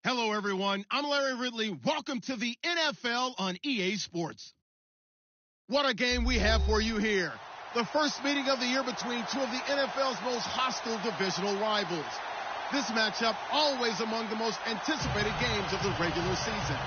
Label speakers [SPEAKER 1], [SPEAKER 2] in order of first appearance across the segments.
[SPEAKER 1] Hello, everyone. I'm Larry Ridley. Welcome to the NFL on EA Sports. What a game we have for you here. The first meeting of the year between two of the NFL's most hostile divisional rivals. This matchup always among the most anticipated games of the regular season.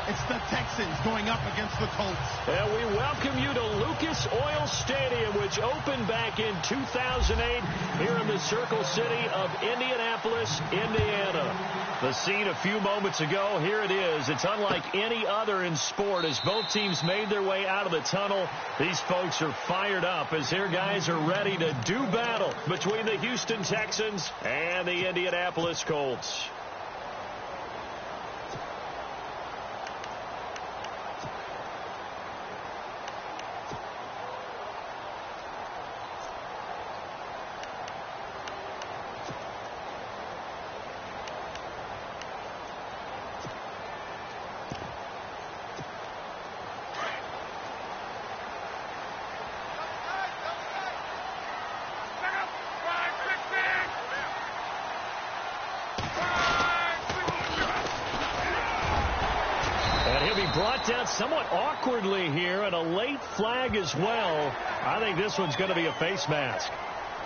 [SPEAKER 1] It's the Texans going up against the Colts.
[SPEAKER 2] And we welcome you to Lucas Oil Stadium, which opened back in 2008 here in the Circle City of Indianapolis, Indiana. The scene a few moments ago, here it is. It's unlike any other in sport as both teams made their way out of the tunnel. These folks are fired up as their guys are ready to do battle between the Houston Texans and the Indianapolis Colts. Brought down somewhat awkwardly here, and a late flag as well. I think this one's going to be a face mask.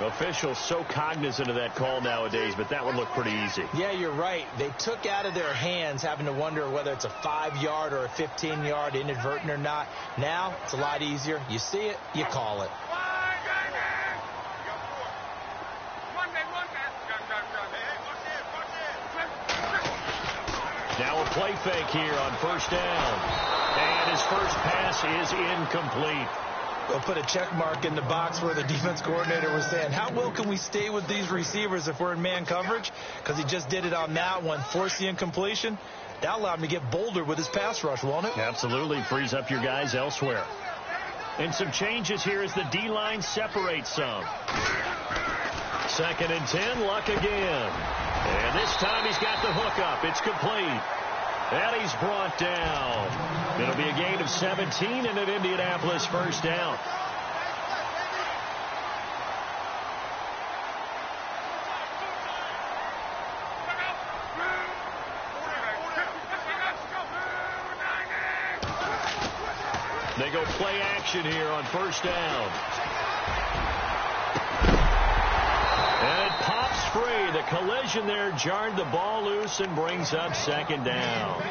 [SPEAKER 2] Officials so cognizant of that call nowadays, but that one looked pretty easy.
[SPEAKER 3] Yeah, you're right. They took out of their hands having to wonder whether it's a 5-yard or a 15-yard inadvertent or not. Now, it's a lot easier. You see it, you call it.
[SPEAKER 2] Now a play fake here on first down. And his first pass is incomplete.
[SPEAKER 3] They'll put a check mark in the box where the defense coordinator was saying, how well can we stay with these receivers if we're in man coverage? Because he just did it on that one, forced the incompletion. That allowed him to get bolder with his pass rush, won't it?
[SPEAKER 2] Absolutely. Frees up your guys elsewhere. And some changes here as the D-line separates some. 2nd and 10, Luck again. And this time he's got the hook up. It's complete. And he's brought down. It'll be a gain of 17 and an Indianapolis first down. They go play action here on first down. And it pops free. The collision there jarred the ball loose and brings up 2nd down.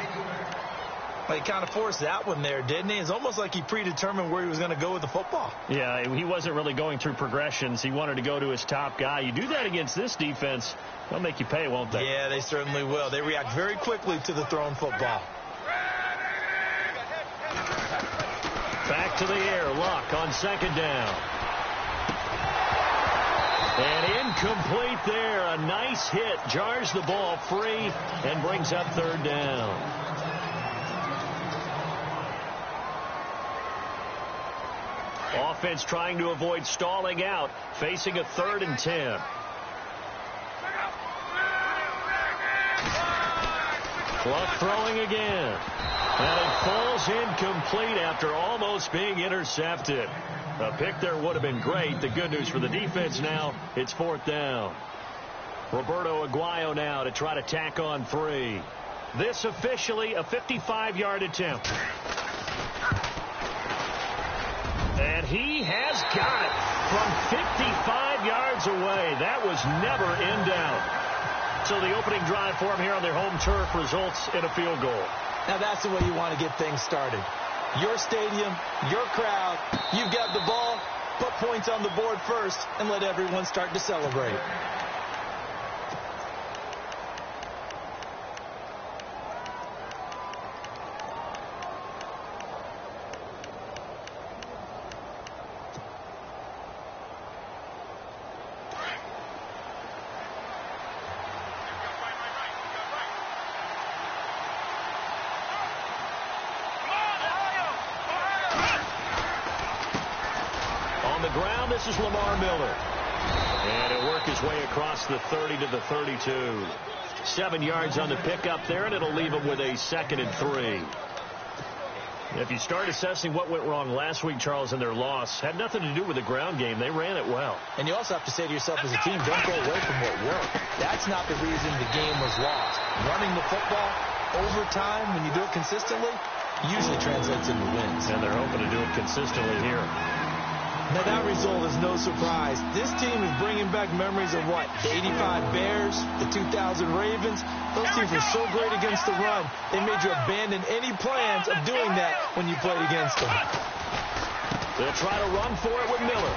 [SPEAKER 3] Well, he kind of forced that one there, didn't he? It's almost like he predetermined where he was going to go with the football.
[SPEAKER 2] Yeah, he wasn't really going through progressions. He wanted to go to his top guy. You do that against this defense, they'll make you pay, won't they?
[SPEAKER 3] Yeah, they certainly will. They react very quickly to the thrown football.
[SPEAKER 2] Back to the air. Luck on 2nd down. And incomplete there. A nice hit. Jars the ball free and brings up 3rd down. Offense trying to avoid stalling out. Facing a 3rd and 10. Luck throwing again. And it falls incomplete after almost being intercepted. A pick there would have been great. The good news for the defense now, it's 4th down. Roberto Aguayo now to try to tack on 3. This officially a 55-yard attempt. And he has got it from 55 yards away. That was never in doubt. So the opening drive for him here on their home turf results in a field goal.
[SPEAKER 3] Now that's the way you want to get things started. Your stadium, your crowd, you've got the ball, put points on the board first, and let everyone start to celebrate.
[SPEAKER 2] This is Lamar Miller. And he'll work his way across the 30 to the 32. 7 yards on the pickup there, and it'll leave him with a 2nd and 3. If you start assessing what went wrong last week, Charles, in their loss, had nothing to do with the ground game. They ran it well.
[SPEAKER 3] And you also have to say to yourself as a team, don't go away from what worked. That's not the reason the game was lost. Running the football over time, when you do it consistently, usually translates into wins.
[SPEAKER 2] And they're hoping to do it consistently here.
[SPEAKER 3] Now, that result is no surprise. This team is bringing back memories of what? The 85 Bears, the 2000 Ravens. Those teams were so great against the run, they made you abandon any plans of doing that when you played against them.
[SPEAKER 2] They'll try to run for it with Miller.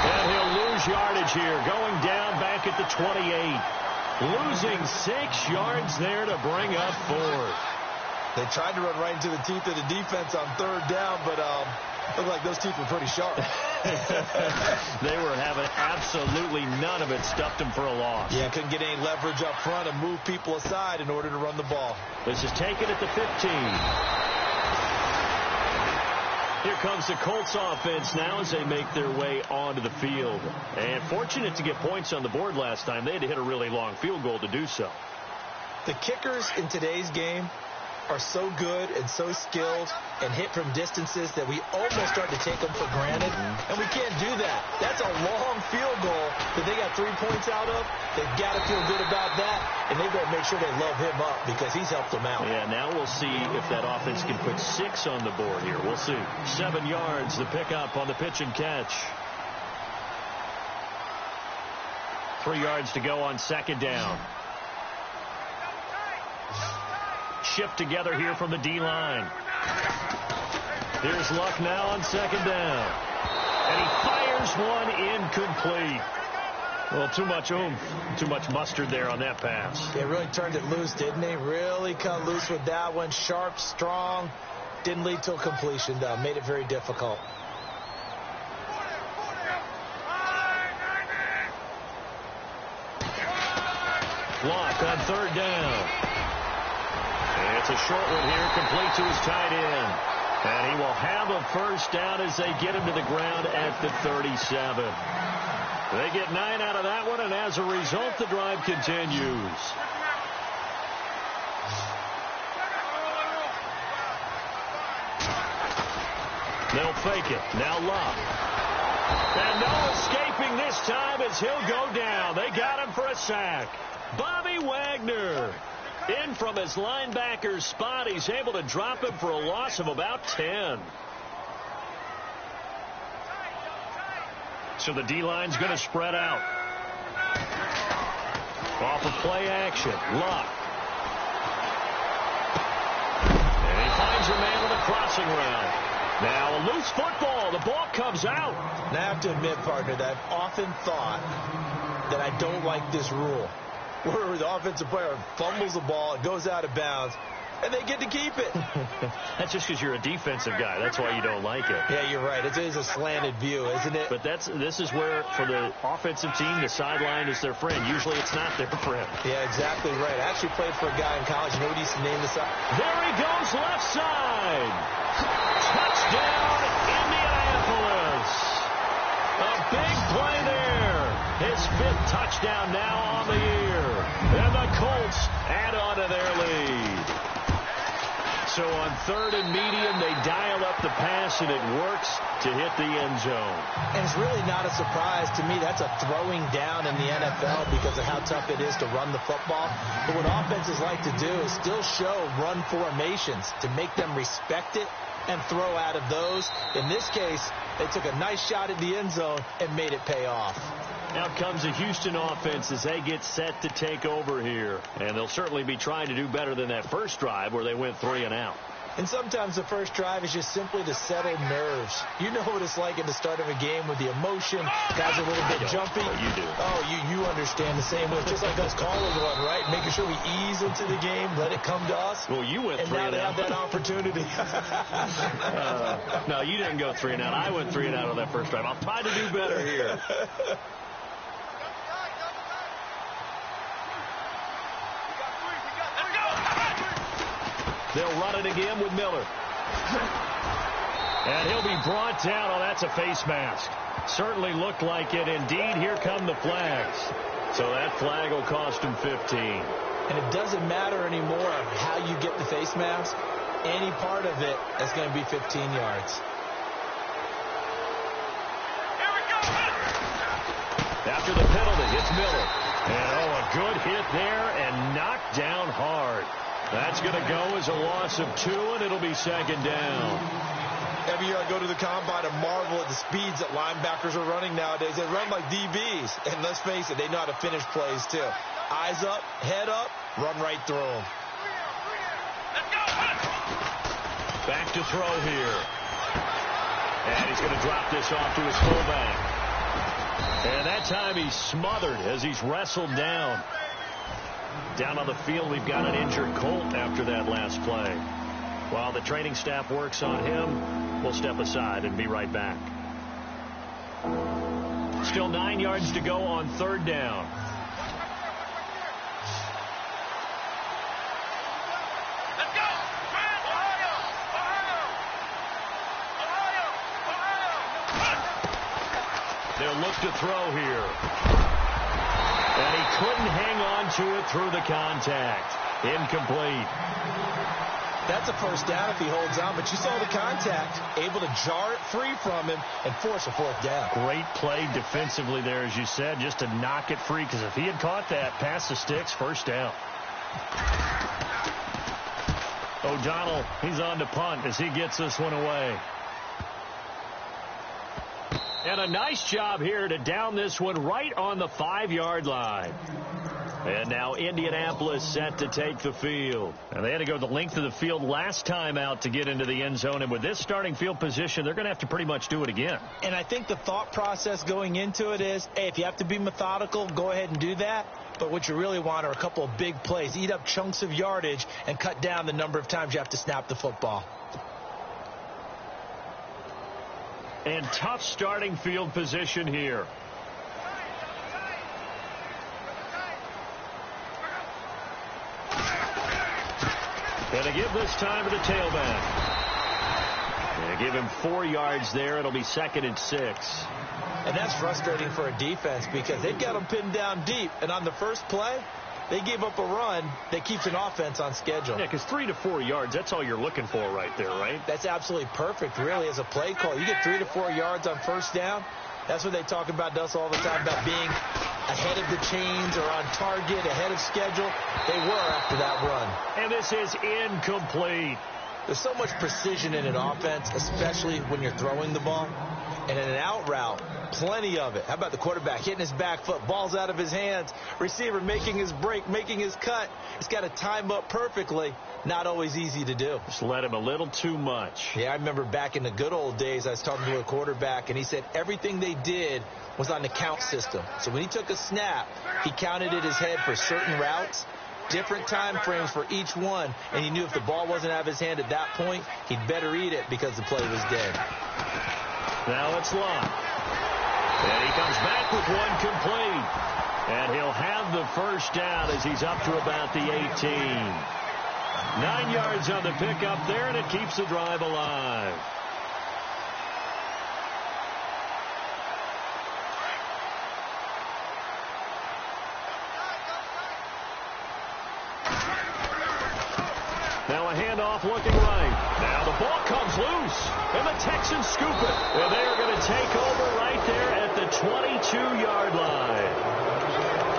[SPEAKER 2] And he'll lose yardage here, going down back at the 28. Losing 6 yards there to bring up 4.
[SPEAKER 3] They tried to run right into the teeth of the defense on 3rd down, but looked like those teeth were pretty sharp.
[SPEAKER 2] They were having absolutely none of it. Stuffed them for a loss.
[SPEAKER 3] Yeah, couldn't get any leverage up front and move people aside in order to run the ball.
[SPEAKER 2] This is taken at the 15. Here comes the Colts offense now as they make their way onto the field. And fortunate to get points on the board last time. They had to hit a really long field goal to do so.
[SPEAKER 3] The kickers in today's game are so good and so skilled and hit from distances that we almost start to take them for granted, and we can't do that. That's a long field goal that they got 3 points out of. They've got to feel good about that, and they've got to make sure they love him up because he's helped them out.
[SPEAKER 2] Yeah, now we'll see if that offense can put 6 on the board here. We'll see. 7 yards, the pickup on the pitch and catch. 3 yards to go on 2nd down. Shift together here from the D-line. Here's Luck now on 2nd down. And he fires one incomplete. Well, too much oomph, too much mustard there on that pass.
[SPEAKER 3] They really turned it loose, didn't they? Really cut loose with that one. Sharp, strong. Didn't lead to a completion, though. Made it very difficult.
[SPEAKER 2] Luck on 3rd down. It's a short one here, complete to his tight end. And he will have a 1st down as they get him to the ground at the 37. They get 9 out of that one, and as a result, the drive continues. They'll fake it. Now Love. And no escaping this time as he'll go down. They got him for a sack. Bobby Wagner. In from his linebacker's spot. He's able to drop him for a loss of about 10. So the D-line's going to spread out. Off of play action. Luck. And he finds a man with a crossing route. Now a loose football. The ball comes out.
[SPEAKER 3] Now I have to admit, partner, that I've often thought that I don't like this rule, where the offensive player fumbles the ball, it goes out of bounds, and they get to keep it.
[SPEAKER 2] That's just because you're a defensive guy. That's why you don't like it.
[SPEAKER 3] Yeah, you're right. It is a slanted view, isn't it?
[SPEAKER 2] But this is where, for the offensive team, the sideline is their friend. Usually it's not their friend.
[SPEAKER 3] Yeah, exactly right. I actually played for a guy in college. You know what he used to name the side?
[SPEAKER 2] There he goes, left side. Touchdown, Indianapolis. A big play there. His 5th touchdown now on the year. And the Colts add on to their lead. So on 3rd and medium, they dial up the pass, and it works to hit the end zone.
[SPEAKER 3] And it's really not a surprise to me. That's a throwing down in the NFL because of how tough it is to run the football. But what offenses like to do is still show run formations to make them respect it and throw out of those. In this case, they took a nice shot at the end zone and made it pay off.
[SPEAKER 2] Out comes the Houston offense as they get set to take over here. And they'll certainly be trying to do better than that first drive where they went 3 and out.
[SPEAKER 3] And sometimes the first drive is just simply to settle nerves. You know what it's like at the start of a game with the emotion. Guys are a little bit jumpy.
[SPEAKER 2] Oh, you do.
[SPEAKER 3] Oh, you understand the same way. Just like us callers run, right? Making sure we ease into the game, let it come to us.
[SPEAKER 2] Well, you went 3 and out.
[SPEAKER 3] And now they have that opportunity.
[SPEAKER 2] No, you didn't go 3 and out. I went 3 and out on that first drive. I'll try to do better here. They'll run it again with Miller. And he'll be brought down. Oh, that's a face mask. Certainly looked like it. Indeed, here come the flags. So that flag will cost him 15.
[SPEAKER 3] And it doesn't matter anymore how you get the face mask. Any part of it is going to be 15 yards.
[SPEAKER 2] After the penalty, it's Miller. And, a good hit there and knocked down hard. That's going to go as a loss of 2, and it'll be second down.
[SPEAKER 3] Every year I go to the combine and marvel at the speeds that linebackers are running nowadays. They run like DBs. And let's face it, they know how to finish plays, too. Eyes up, head up, run right through them.
[SPEAKER 2] Back to throw here. And he's going to drop this off to his fullback. And that time he's smothered as he's wrestled down. Down on the field, we've got an injured Colt after that last play. While the training staff works on him, we'll step aside and be right back. Still 9 yards to go on third down.
[SPEAKER 4] Let's go! Ohio!
[SPEAKER 2] They'll look to throw here. And he couldn't hang on to it through the contact. Incomplete.
[SPEAKER 3] That's a first down if he holds on, but you saw the contact, able to jar it free from him and force a fourth down.
[SPEAKER 2] Great play defensively there, as you said, just to knock it free, because if he had caught that, past the sticks, first down. O'Donnell, he's on to punt as he gets this one away. And a nice job here to down this one right on the 5-yard line. And now Indianapolis set to take the field. And they had to go the length of the field last time out to get into the end zone. And with this starting field position, they're going to have to pretty much do it again.
[SPEAKER 3] And I think the thought process going into it is, hey, if you have to be methodical, go ahead and do that. But what you really want are a couple of big plays. Eat up chunks of yardage and cut down the number of times you have to snap the football.
[SPEAKER 2] And tough starting field position here. And to give this time to the tailback. And give him 4 yards there. It'll be 2nd and 6.
[SPEAKER 3] And that's frustrating for a defense because they've got them pinned down deep. And on the first play, they gave up a run that keeps an offense on schedule.
[SPEAKER 2] Yeah, because 3 to 4 yards, that's all you're looking for right there, right?
[SPEAKER 3] That's absolutely perfect, really, as a play call. You get 3 to 4 yards on first down. That's what they talk about to us all the time, about being ahead of the chains or on target, ahead of schedule. They were after that run.
[SPEAKER 2] And this is incomplete.
[SPEAKER 3] There's so much precision in an offense, especially when you're throwing the ball. And in an out route, plenty of it. How about the quarterback hitting his back foot, ball's out of his hands, receiver making his break, making his cut. He's got to time up perfectly. Not always easy to do.
[SPEAKER 2] Just let him a little too much.
[SPEAKER 3] Yeah, I remember back in the good old days, I was talking to a quarterback, and he said everything they did was on the count system. So when he took a snap, he counted in his head for certain routes, different time frames for each one, and he knew if the ball wasn't out of his hand at that point, he'd better eat it because the play was dead.
[SPEAKER 2] Now it's Locke. And he comes back with one complete. And he'll have the first down as he's up to about the 18. 9 yards on the pickup there, and it keeps the drive alive. Now a handoff looking right. Now the ball comes loose, and the Texans scoop it. And they're going to take over right there at the 22-yard line.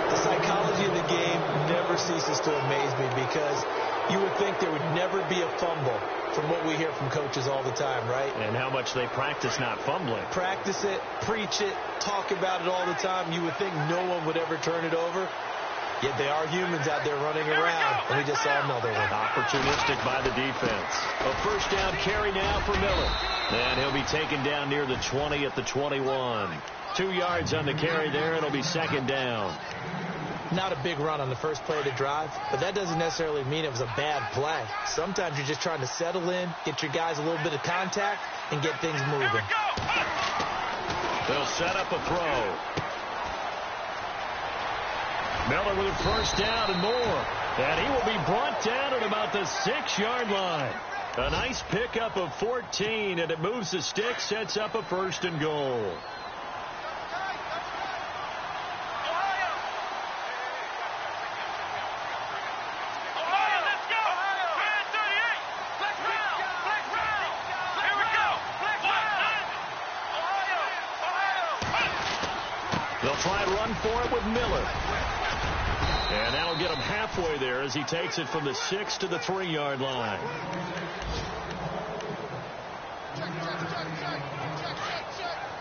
[SPEAKER 3] The psychology of the game never ceases to amaze me because you would think there would never be a fumble from what we hear from coaches all the time, right?
[SPEAKER 2] And how much they practice not fumbling.
[SPEAKER 3] Practice it, preach it, talk about it all the time. You would think no one would ever turn it over. Yet they are humans out there running around, and we just saw another one.
[SPEAKER 2] Opportunistic by the defense. A first down carry now for Miller. And he'll be taken down near the 20 at the 21. 2 yards on the carry there. It'll be second down.
[SPEAKER 3] Not a big run on the first play of the drive, but that doesn't necessarily mean it was a bad play. Sometimes you're just trying to settle in, get your guys a little bit of contact, and get things moving.
[SPEAKER 2] They'll set up a throw. Miller with a first down and more. And he will be brought down at about the 6-yard line. A nice pickup of 14, and it moves the stick, sets up a first and goal. try and run for it with Miller. And that'll get him halfway there as he takes it from the 6 to the 3-yard line.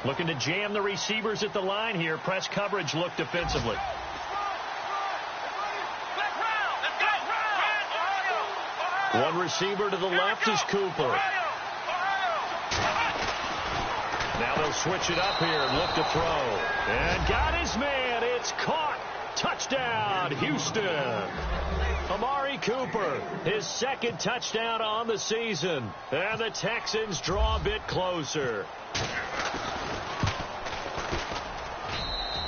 [SPEAKER 2] Looking to jam the receivers at the line here. Press coverage look defensively. One receiver to the left is Cooper. Now they'll switch it up here and look to throw. And got his man. It's caught. Touchdown, Houston. Amari Cooper, his second touchdown on the season. And the Texans draw a bit closer.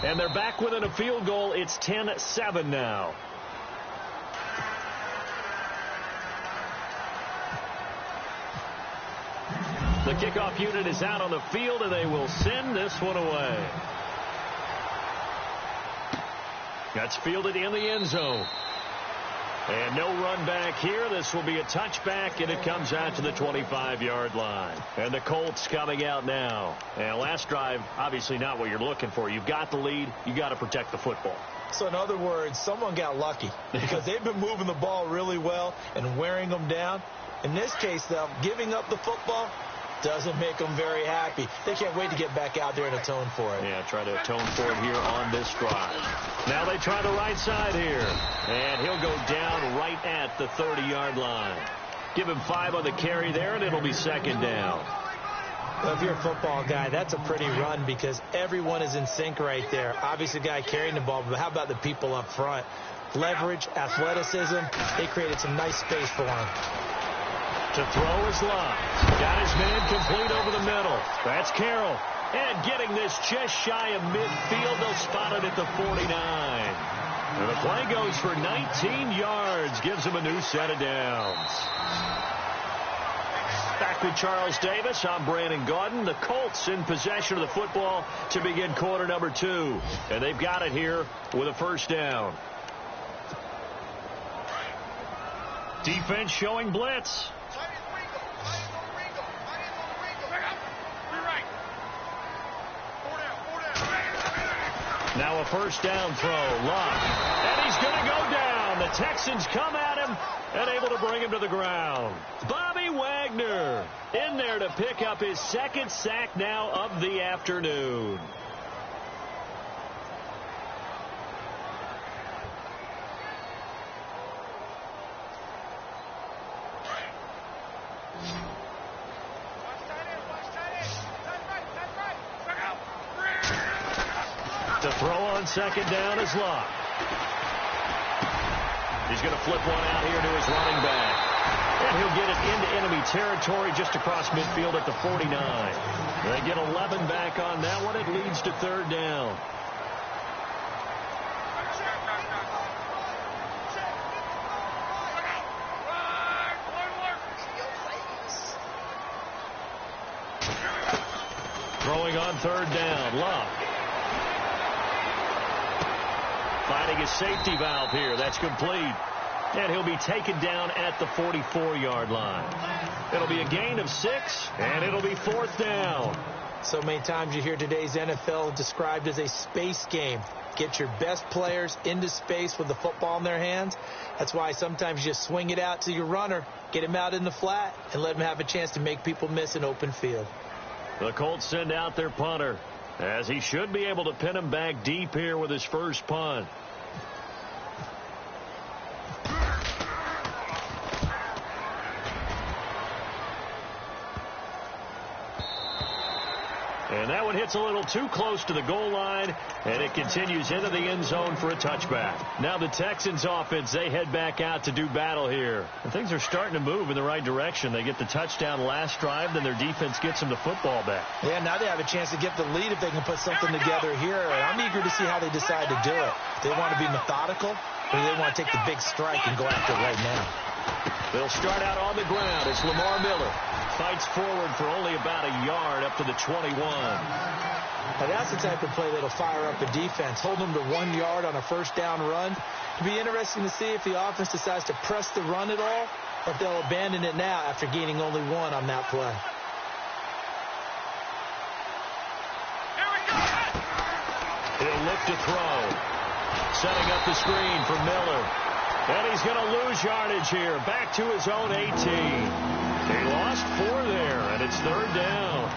[SPEAKER 2] And they're back within a field goal. It's 10-7 now. The kickoff unit is out on the field, and they will send this one away. That's fielded in the end zone. And no run back here. This will be a touchback, and it comes out to the 25-yard line. And the Colts coming out now. And last drive, obviously not what you're looking for. You've got the lead. You got to protect the football.
[SPEAKER 3] So in other words, someone got lucky because they've been moving the ball really well and wearing them down. In this case, though, giving up the football doesn't make them very happy. They can't wait to get back out there and atone for it.
[SPEAKER 2] Yeah, try to atone for it here on this drive. Now they try the right side here. And he'll go down right at the 30-yard line. Give him 5 on the carry there, and it'll be second down.
[SPEAKER 3] Well, if you're a football guy, that's a pretty run because everyone is in sync right there. Obviously, the guy carrying the ball, but how about the people up front? Leverage, athleticism, they created some nice space for him.
[SPEAKER 2] To throw is Love. Got his man complete over the middle. That's Carroll. And getting this just shy of midfield. They'll spot it at the 49. And the play goes for 19 yards. Gives him a new set of downs. Back with Charles Davis. I'm Brandon Gaudin. The Colts in possession of the football to begin quarter number 2. And they've got it here with a first down. Defense showing blitz. Now a first down throw. Love. And he's going to go down. The Texans come at him and able to bring him to the ground. Bobby Wagner in there to pick up his second sack now of the afternoon. To throw on second down is Love. He's going to flip one out here to his running back. And he'll get it into enemy territory just across midfield at the 49. They get 11 back on that one. It leads to third down. Throwing on third down, Love. Finding his safety valve here. That's complete. And he'll be taken down at the 44-yard line. It'll be a gain of 6, and it'll be fourth down.
[SPEAKER 3] So many times you hear today's NFL described as a space game. Get your best players into space with the football in their hands. That's why sometimes you just swing it out to your runner, get him out in the flat, and let him have a chance to make people miss an open field.
[SPEAKER 2] The Colts send out their punter, as he should be able to pin him back deep here with his first punt. And that one hits a little too close to the goal line, and it continues into the end zone for a touchback. Now the Texans offense, they head back out to do battle here. And things are starting to move in the right direction. They get the touchdown last drive, then their defense gets them the football back.
[SPEAKER 3] Yeah, now they have a chance to get the lead if they can put something together here. And I'm eager to see how they decide to do it. They want to be methodical, or they want to take the big strike and go after it right now.
[SPEAKER 2] They'll start out on the ground. It's Lamar Miller. Fights forward for only about a yard up to the 21.
[SPEAKER 3] Now that's the type of play that'll fire up the defense. Hold them to 1 yard on a first down run. It'll be interesting to see if the offense decides to press the run at all, or if they'll abandon it now after gaining only 1 on that play.
[SPEAKER 2] He'll look left to throw. Setting up the screen for Miller. And he's going to lose yardage here. Back to his own 18. He lost 4 there, and it's 3rd down.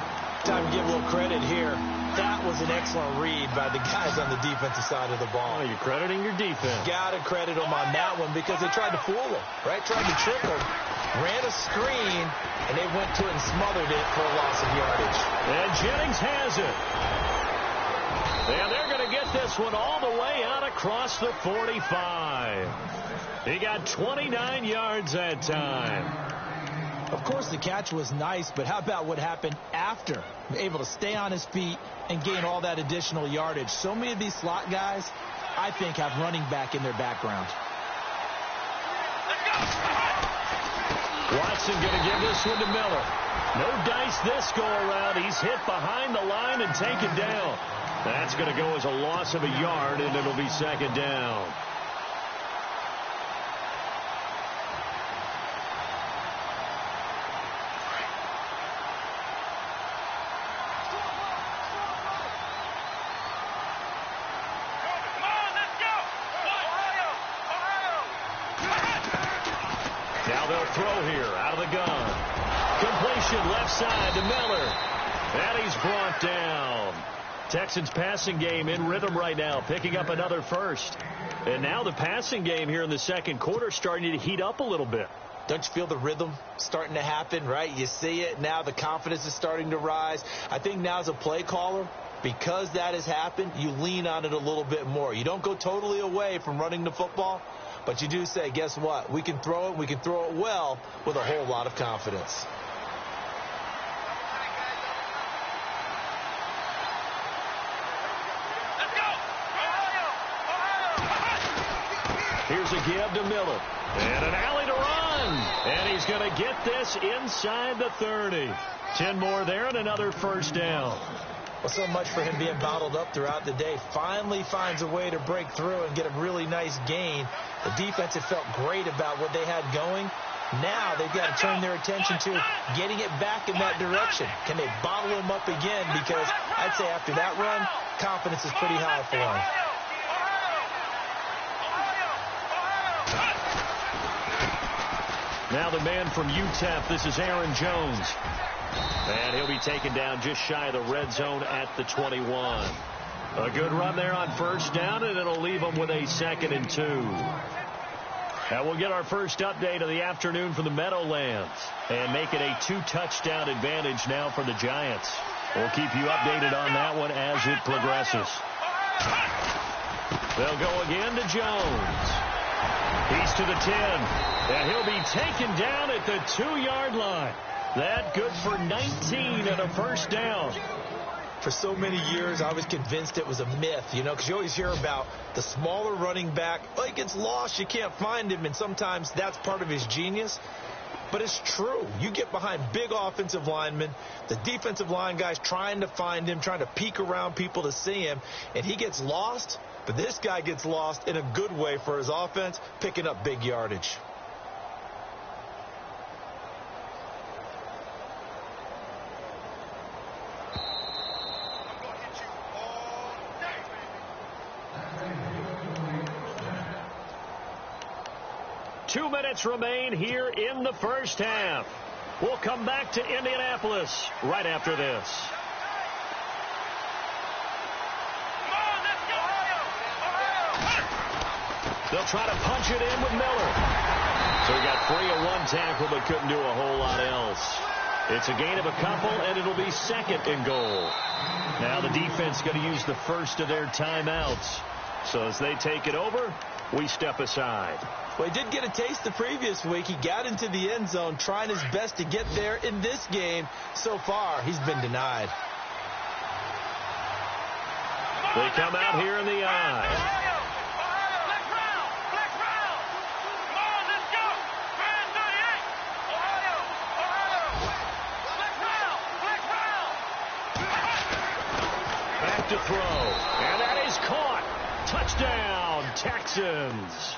[SPEAKER 3] Time to give a little credit here. That was an excellent read by the guys on the defensive side of the ball.
[SPEAKER 2] Oh, you're crediting your defense.
[SPEAKER 3] Got to credit them on that one because they tried to fool him, right? Tried to trick him. Ran a screen, and they went to it and smothered it for a loss of yardage.
[SPEAKER 2] And Jennings has it. And they're going to get this one all the way out across the 45. He got 29 yards that time.
[SPEAKER 3] Of course, the catch was nice, but how about what happened after? Able to stay on his feet and gain all that additional yardage. So many of these slot guys, I think, have running back in their background.
[SPEAKER 2] Watson going to give this one to Miller. No dice this go around. He's hit behind the line and taken down. That's going to go as a loss of a yard, and it'll be 2nd down. Now they'll throw here out of the gun. Completion left side to Miller. And he's brought down. Texans passing game in rhythm right now, picking up another first. And now the passing game here in the second quarter starting to heat up a little bit.
[SPEAKER 3] Don't you feel the rhythm starting to happen, right? You see it now. The confidence is starting to rise. I think now as a play caller, because that has happened, you lean on it a little bit more. You don't go totally away from running the football, but you do say, guess what? We can throw it. We can throw it well with a whole lot of confidence.
[SPEAKER 2] Here's a give to Miller. And an alley to run. And he's going to get this inside the 30. 10 more there and another first down.
[SPEAKER 3] Well, so much for him being bottled up throughout the day. Finally finds a way to break through and get a really nice gain. The defense had felt great about what they had going. Now they've got to turn their attention to getting it back in that direction. Can they bottle him up again? Because I'd say after that run, confidence is pretty high for him.
[SPEAKER 2] Now the man from UTEP, this is Aaron Jones. And he'll be taken down just shy of the red zone at the 21. A good run there on first down, and it'll leave them with a 2nd and 2. And we'll get our first update of the afternoon from the Meadowlands and make it a 2-touchdown advantage now for the Giants. We'll keep you updated on that one as it progresses. They'll go again to Jones. He's to the 10, and he'll be taken down at the 2-yard line. That good for 19 and a first down.
[SPEAKER 3] For so many years, I was convinced it was a myth, because you always hear about the smaller running back. Oh, he gets lost, you can't find him, and sometimes that's part of his genius. But it's true. You get behind big offensive linemen, the defensive line guys trying to find him, trying to peek around people to see him, and he gets lost. But this guy gets lost in a good way for his offense, picking up big yardage.
[SPEAKER 2] Two minutes remain here in the first half. We'll come back to Indianapolis right after this. They'll try to punch it in with Miller. So he got free of one tackle but couldn't do a whole lot else. It's a gain of a couple, and it'll be 2nd and goal. Now the defense going to use the first of their timeouts. So as they take it over, we step aside.
[SPEAKER 3] Well, he did get a taste the previous week. He got into the end zone trying his best to get there in this game. So far, he's been denied.
[SPEAKER 2] They come out here in the eye. Back to throw. And that is caught. Touchdown, Texans.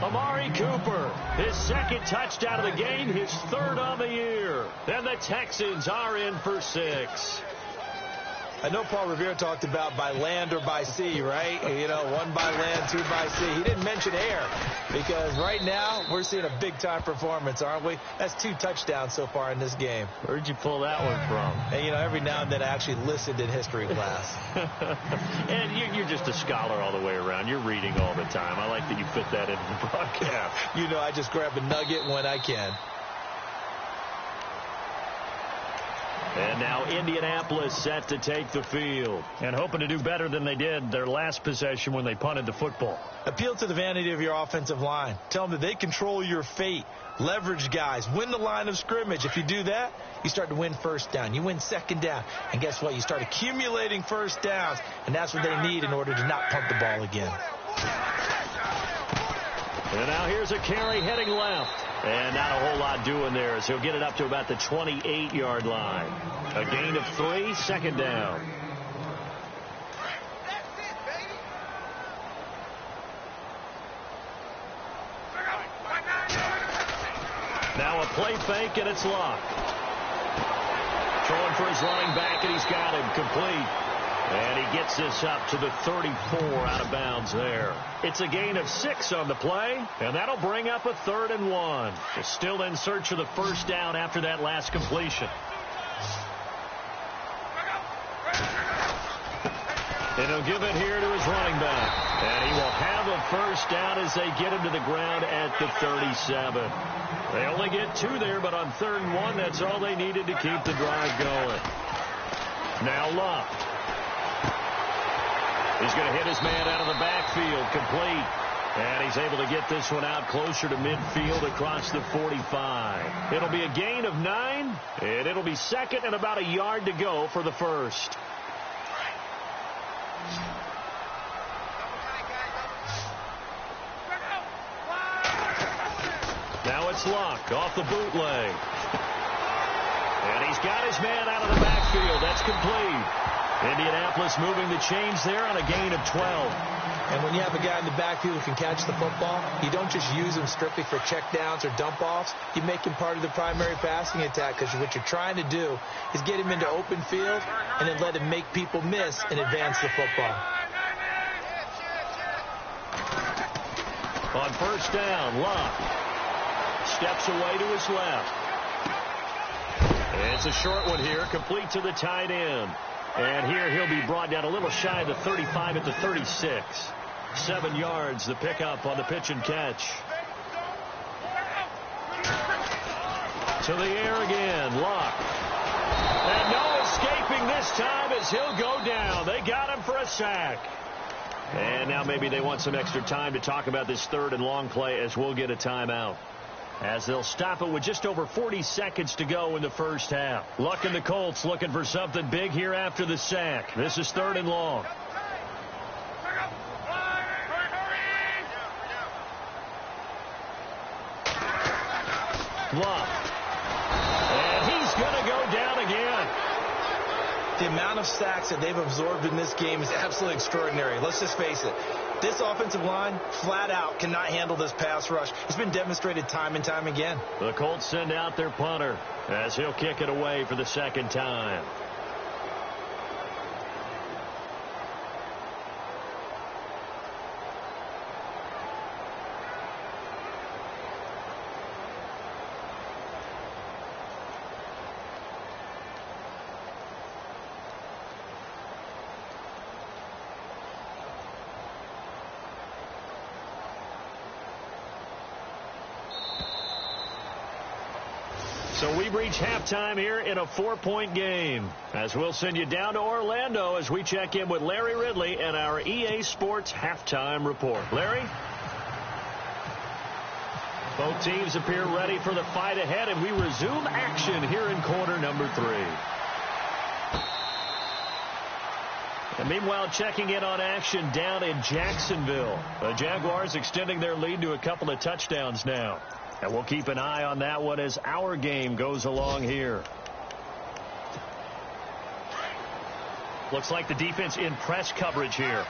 [SPEAKER 2] Amari Cooper, his 2nd touchdown of the game, his 3rd on the year. And the Texans are in for 6.
[SPEAKER 3] I know Paul Revere talked about by land or by sea, right? You know, 1 by land, 2 by sea. He didn't mention air because right now we're seeing a big-time performance, aren't we? That's 2 touchdowns so far in this game.
[SPEAKER 2] Where'd you pull that one from?
[SPEAKER 3] And, you know, every now and then I actually listened in history class.
[SPEAKER 2] And you're just a scholar all the way around. You're reading all the time. I like that you fit that into the broadcast.
[SPEAKER 3] You know, I just grab a nugget when I can.
[SPEAKER 2] And now Indianapolis set to take the field. And hoping to do better than they did their last possession when they punted the football.
[SPEAKER 3] Appeal to the vanity of your offensive line. Tell them that they control your fate. Leverage guys. Win the line of scrimmage. If you do that, you start to win first down. You win second down. And guess what? You start accumulating first downs. And that's what they need in order to not punt the ball again.
[SPEAKER 2] And now here's a carry heading left. And not a whole lot doing there as he'll get it up to about the 28-yard line. A gain of 3, second down. Now a play fake, and it's locked. Throwing for his running back, and he's got him complete. And he gets this up to the 34 out of bounds there. It's a gain of 6 on the play, and that'll bring up a 3rd and 1. They're still in search of the first down after that last completion. And he'll give it here to his running back. And he will have a first down as they get him to the ground at the 37. They only get 2 there, but on 3rd and 1, that's all they needed to keep the drive going. Now Luck. He's going to hit his man out of the backfield, complete. And he's able to get this one out closer to midfield across the 45. It'll be a gain of 9, and it'll be second and about a yard to go for the first. Now it's Luck off the bootleg. And he's got his man out of the backfield. That's complete. Indianapolis moving the chains there on a gain of 12.
[SPEAKER 3] And when you have a guy in the backfield who can catch the football, you don't just use him strictly for checkdowns or dump-offs. You make him part of the primary passing attack because what you're trying to do is get him into open field and then let him make people miss and advance the football.
[SPEAKER 2] On first down, Luck steps away to his left. It's a short one here, complete to the tight end. And here he'll be brought down a little shy of the 35 at the 36. 7 yards, the pickup on the pitch and catch. To the air again, Luck. And no escaping this time as he'll go down. They got him for a sack. And now maybe they want some extra time to talk about this 3rd and long play as we'll get a timeout. As they'll stop it with just over 40 seconds to go in the first half. Luck and the Colts looking for something big here after the sack. This is 3rd and long. Luck. And he's going to go down again.
[SPEAKER 3] The amount of sacks that they've absorbed in this game is absolutely extraordinary. Let's just face it. This offensive line, flat out, cannot handle this pass rush. It's been demonstrated time and time again.
[SPEAKER 2] The Colts send out their punter as he'll kick it away for the second time. So we reach halftime here in a 4-point game. As we'll send you down to Orlando as we check in with Larry Ridley and our EA Sports halftime report. Larry? Both teams appear ready for the fight ahead, and we resume action here in quarter number 3. And meanwhile, checking in on action down in Jacksonville. The Jaguars extending their lead to a couple of touchdowns now. And we'll keep an eye on that one as our game goes along here. Looks like the defense in press coverage here.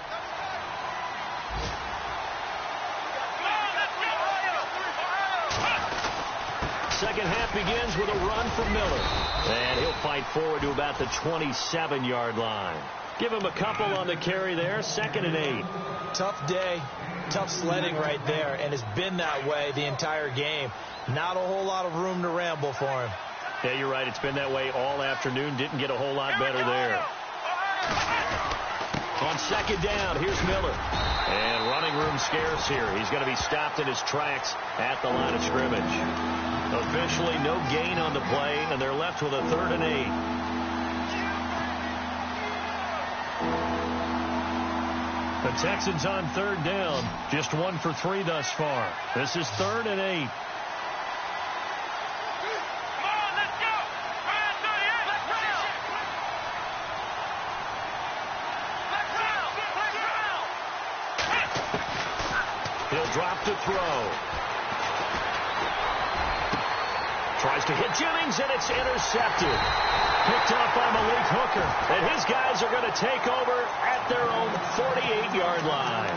[SPEAKER 2] second half begins with a run from Miller. And he'll fight forward to about the 27-yard line. Give him a couple on the carry there, 2nd and 8.
[SPEAKER 3] Tough day, tough sledding right there, and it's been that way the entire game. Not a whole lot of room to ramble for him.
[SPEAKER 2] Yeah, you're right. It's been that way all afternoon. Didn't get a whole lot better there. On 2nd down, here's Miller. And running room scarce here. He's going to be stopped in his tracks at the line of scrimmage. Officially no gain on the play, and they're left with a 3rd and 8. The Texans on 3rd down. Just 1 for 3 thus far. This is 3rd and 8. He'll drop to throw. Tries to hit Jennings, and it's intercepted. Picked up by Malik Hooker. And his guys are going to take over at their own 48-yard line.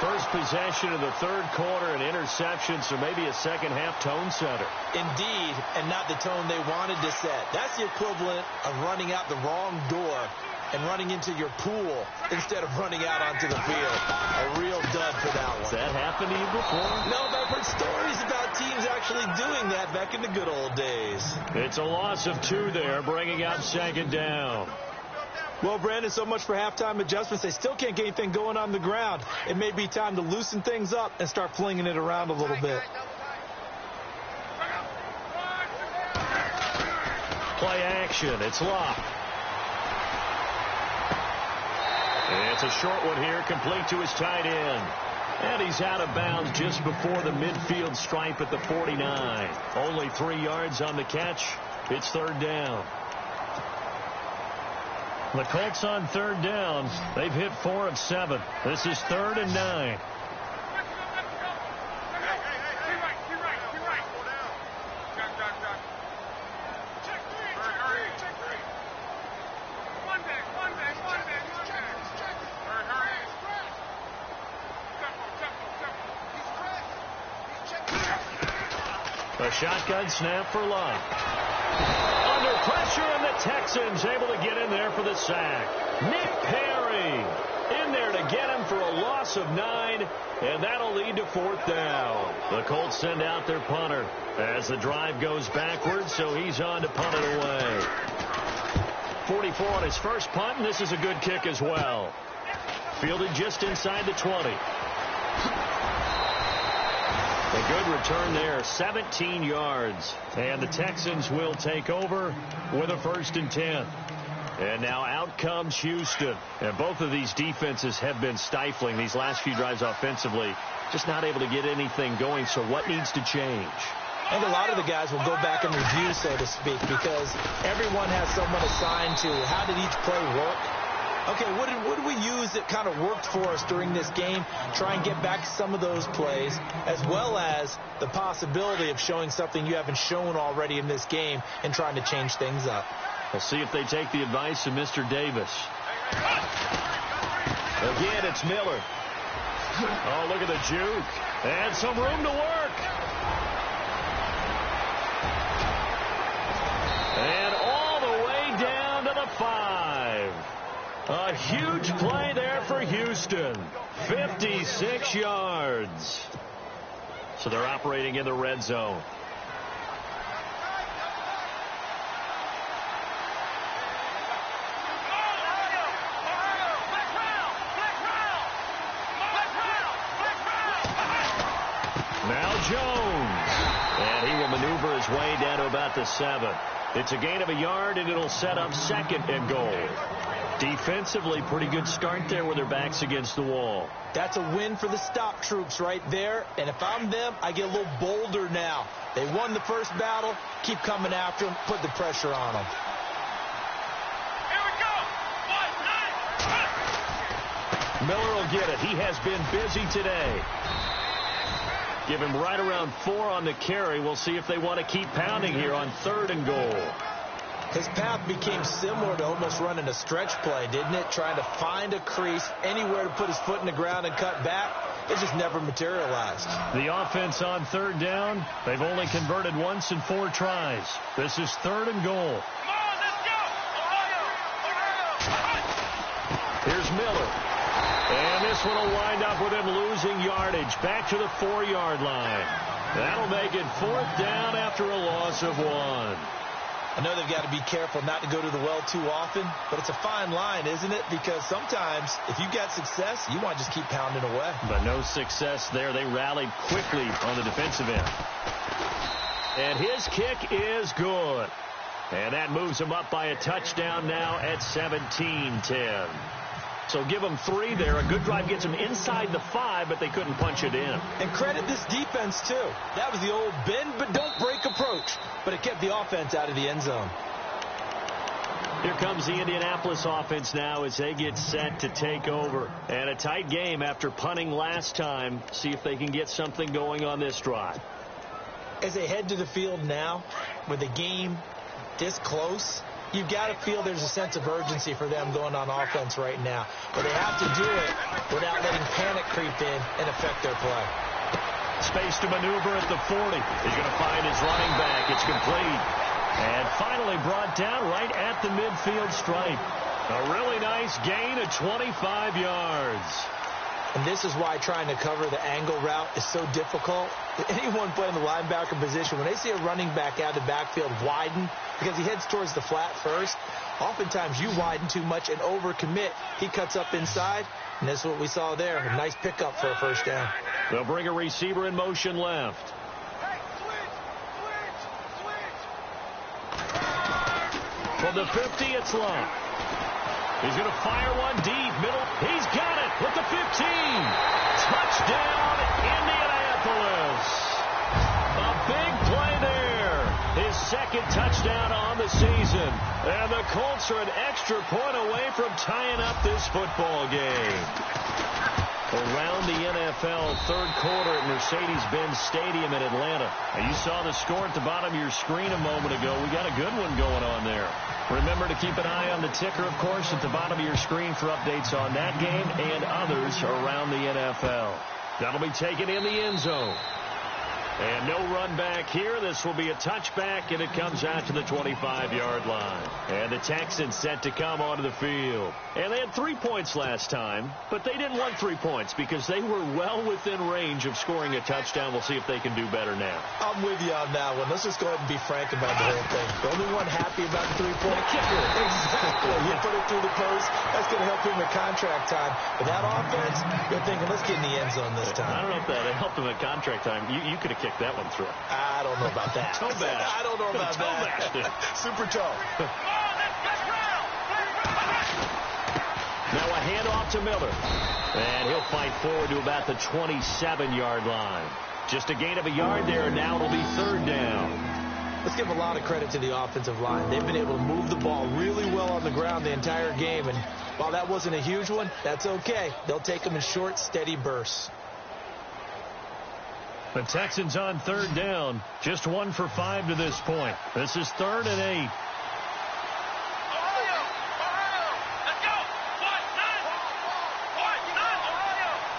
[SPEAKER 2] First possession of the 3rd quarter, an interception, so maybe a second-half tone setter.
[SPEAKER 3] Indeed, and not the tone they wanted to set. That's the equivalent of running out the wrong door and running into your pool instead of running out onto the field. A real dud for that one.
[SPEAKER 2] Has that happened to you before?
[SPEAKER 3] No, but I've heard stories about teams actually doing that back in the good old days.
[SPEAKER 2] It's a loss of 2 there, bringing up 2nd down.
[SPEAKER 3] Well, Brandon, so much for halftime adjustments. They still can't get anything going on the ground. It may be time to loosen things up and start flinging it around a little bit.
[SPEAKER 2] Play action. It's Locke. And it's a short one here, complete to his tight end. And he's out of bounds just before the midfield stripe at the 49. Only 3 yards on the catch. It's 3rd down. The Colts on 3rd down. They've hit 4 of 7. This is 3rd and 9. A shotgun snap for Locke. Under pressure, and the Texans able to get in there for the sack. Nick Perry in there to get him for a loss of 9, and that'll lead to 4th down. The Colts send out their punter as the drive goes backwards, so he's on to punt it away. 44 on his first punt, and this is a good kick as well. Fielded just inside the 20. A good return there, 17 yards. And the Texans will take over with a 1st and 10. And now out comes Houston. And both of these defenses have been stifling these last few drives offensively. Just not able to get anything going. So what needs to change?
[SPEAKER 3] I think a lot of the guys will go back and review, so to speak, because everyone has someone assigned to how did each play work. Okay, what did we use that kind of worked for us during this game? Try and get back some of those plays, as well as the possibility of showing something you haven't shown already in this game and trying to change things up.
[SPEAKER 2] We'll see if they take the advice of Mr. Davis. Again, it's Miller. Oh, look at the juke. And some room to work. And all the way down to the 5. A huge play there for Houston. 56 yards. So they're operating in the red zone. Now Jones. And he will maneuver his way down to about the 7. It's a gain of a yard, and it'll set up 2nd and goal. Defensively, pretty good start there with their backs against the wall.
[SPEAKER 3] That's a win for the stop troops right there. And if I'm them, I get a little bolder now. They won the first battle. Keep coming after them. Put the pressure on them.
[SPEAKER 4] Here we go.
[SPEAKER 2] Miller will get it. He has been busy today. Give him right around 4 on the carry. We'll see if they want to keep pounding here on 3rd and goal.
[SPEAKER 3] His path became similar to almost running a stretch play, didn't it? Trying to find a crease, anywhere to put his foot in the ground and cut back. it just never materialized.
[SPEAKER 2] The offense on third down, they've only converted once in 4 tries. This is 3rd and goal.
[SPEAKER 4] Come on, let's go! Ohio!
[SPEAKER 2] Here's Miller. And this one will wind up with him losing yardage back to the 4-yard line. That'll make it 4th down after a loss of 1.
[SPEAKER 3] I know they've got to be careful not to go to the well too often, but it's a fine line, isn't it? Because sometimes if you got success, you want to just keep pounding away.
[SPEAKER 2] But no success there. They rallied quickly on the defensive end. And his kick is good. And that moves him up by a touchdown now at 17-10. So give them 3 there. A good drive gets them inside the 5, but they couldn't punch it in.
[SPEAKER 3] And credit this defense, too. That was the old bend but don't break approach. But it kept the offense out of the end zone.
[SPEAKER 2] Here comes the Indianapolis offense now as they get set to take over. And a tight game after punting last time. See if they can get something going on this drive.
[SPEAKER 3] As they head to the field now, with the game this close, you've got to feel there's a sense of urgency for them going on offense right now. But they have to do it without letting panic creep in and affect their play.
[SPEAKER 2] Space to maneuver at the 40. He's going to find his running back. It's complete. And finally brought down right at the midfield stripe. A really nice gain of 25 yards.
[SPEAKER 3] And this is why trying to cover the angle route is so difficult. Anyone playing the linebacker position, when they see a running back out of the backfield widen, because he heads towards the flat first, oftentimes you widen too much and overcommit. He cuts up inside, and that's what we saw there. A nice pickup for a first down.
[SPEAKER 2] They'll bring a receiver in motion left.
[SPEAKER 4] Hey, switch!
[SPEAKER 2] From the 50, it's Love. He's going to fire one deep, middle. He's got it with the 15. Touchdown, Indianapolis. A big play there. His 2nd touchdown on the season. And the Colts are an extra point away from tying up this football game. Around the NFL, 3rd quarter at Mercedes-Benz Stadium in Atlanta. And you saw the score at the bottom of your screen a moment ago. We got a good one going on there. Remember to keep an eye on the ticker, of course, at the bottom of your screen for updates on that game and others around the NFL. That'll be taken in the end zone. And no run back here. This will be a touchback, and it comes out to the 25-yard line. And the Texans set to come onto the field. And they had 3 points last time, but they didn't want 3 points because they were well within range of scoring a touchdown. We'll see if they can do better now.
[SPEAKER 3] I'm with you on that one. Let's just go ahead and be frank about the whole thing. The only one happy about the 3-point kicker. Exactly. You put it through the post. That's going to help him in contract time. But that offense, you're thinking, let's get in the end zone this time.
[SPEAKER 2] I don't know if that helped him in contract time. You could have kicked that one through.
[SPEAKER 3] I don't know about that.
[SPEAKER 2] Toe bash.
[SPEAKER 3] I don't know about
[SPEAKER 2] toe
[SPEAKER 3] that.
[SPEAKER 2] Bash.
[SPEAKER 3] Super toe.
[SPEAKER 4] Come on, let's round!
[SPEAKER 2] Now a handoff to Miller. And he'll fight forward to about the 27-yard line. Just a gain of a yard there. Now it'll be 3rd down.
[SPEAKER 3] Let's give a lot of credit to the offensive line. They've been able to move the ball really well on the ground the entire game. And while that wasn't a huge one, that's okay. They'll take them in short, steady bursts.
[SPEAKER 2] The Texans on 3rd down. Just 1 for 5 to this point. This is 3rd and 8.
[SPEAKER 4] Ohio! Let's go!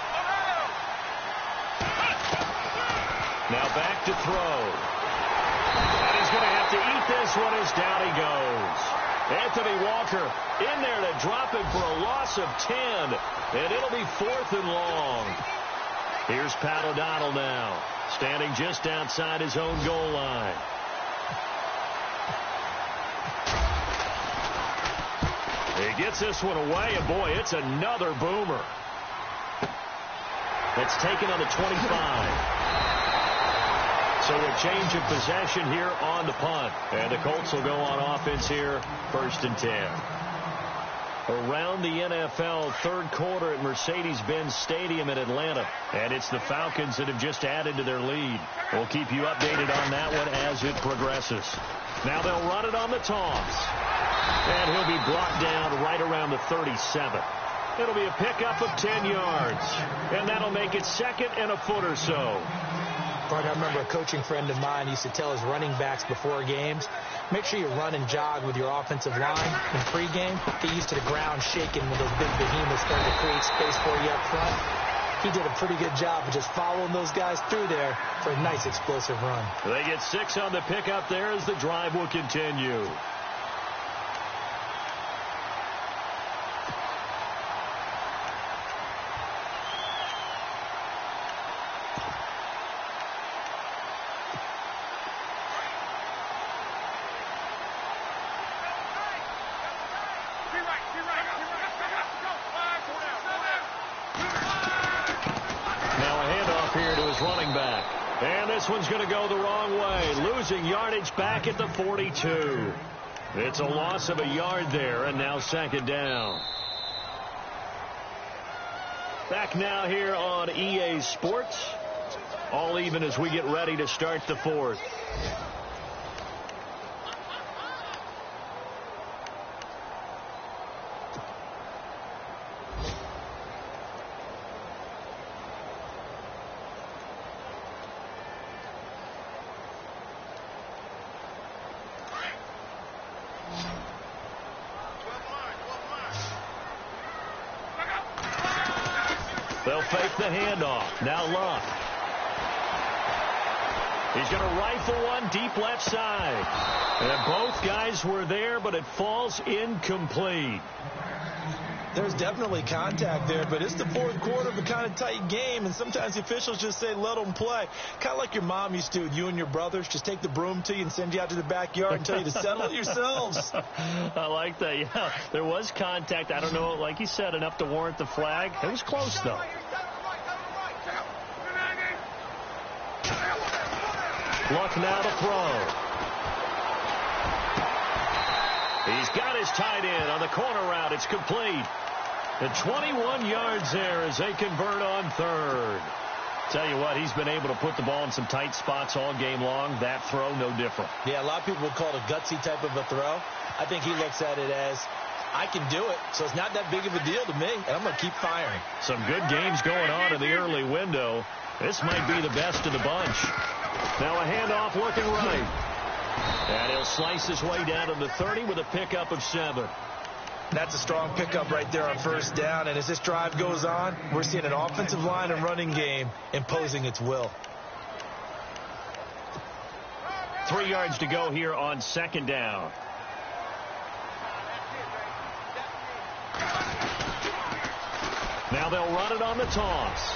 [SPEAKER 4] Ohio!
[SPEAKER 2] Now back to throw. And he's going to have to eat this one as down he goes. Anthony Walker in there to drop him for a loss of 10. And it'll be 4th and long. Here's Pat O'Donnell now, standing just outside his own goal line. He gets this one away, and boy, it's another boomer. It's taken on the 25. So a change of possession here on the punt. And the Colts will go on offense here, 1st and 10. Around the NFL, 3rd quarter at Mercedes-Benz Stadium in Atlanta. And it's the Falcons that have just added to their lead. We'll keep you updated on that one as it progresses. Now they'll run it on the toss. And he'll be brought down right around the 37. It'll be a pickup of 10 yards. And that'll make it 2nd and a foot or so.
[SPEAKER 3] I remember a coaching friend of mine used to tell his running backs before games, make sure you run and jog with your offensive line in pregame. Get used to the ground shaking when those big behemoths start to create space for you up front. He did a pretty good job of just following those guys through there for a nice explosive run.
[SPEAKER 2] They get 6 on the pickup there as the drive will continue. And this one's going to go the wrong way, losing yardage back at the 42. It's a loss of a yard there, and now second down. Back now here on EA Sports. All even as we get ready to start the fourth. They'll fake the handoff. Now Luck. He's going to rifle one deep left side. And both guys were there, but it falls incomplete.
[SPEAKER 3] There's definitely contact there, but it's the fourth quarter of a kind of tight game, and sometimes the officials just say, let them play. Kind of like your mom used to, you and your brothers, just take the broom to you and send you out to the backyard and tell you to settle it yourselves.
[SPEAKER 2] I like that, yeah. There was contact. I don't know, like you said, enough to warrant the flag. It was close, though. Luck now to throw. He's got his tight end on the corner route. It's complete. And 21 yards there as they convert on third. Tell you what, he's been able to put the ball in some tight spots all game long. That throw, no different.
[SPEAKER 3] Yeah, a lot of people would call it a gutsy type of a throw. I think he looks at it as, I can do it, so it's not that big of a deal to me, and I'm going to keep firing.
[SPEAKER 2] Some good games going on in the early window. This might be the best of the bunch. Now a handoff looking right. And he'll slice his way down to the 30 with a pickup of 7.
[SPEAKER 3] That's a strong pickup right there on first down. And as this drive goes on, we're seeing an offensive line and running game imposing its will.
[SPEAKER 2] 3 yards to go here on second down. Now they'll run it on the toss.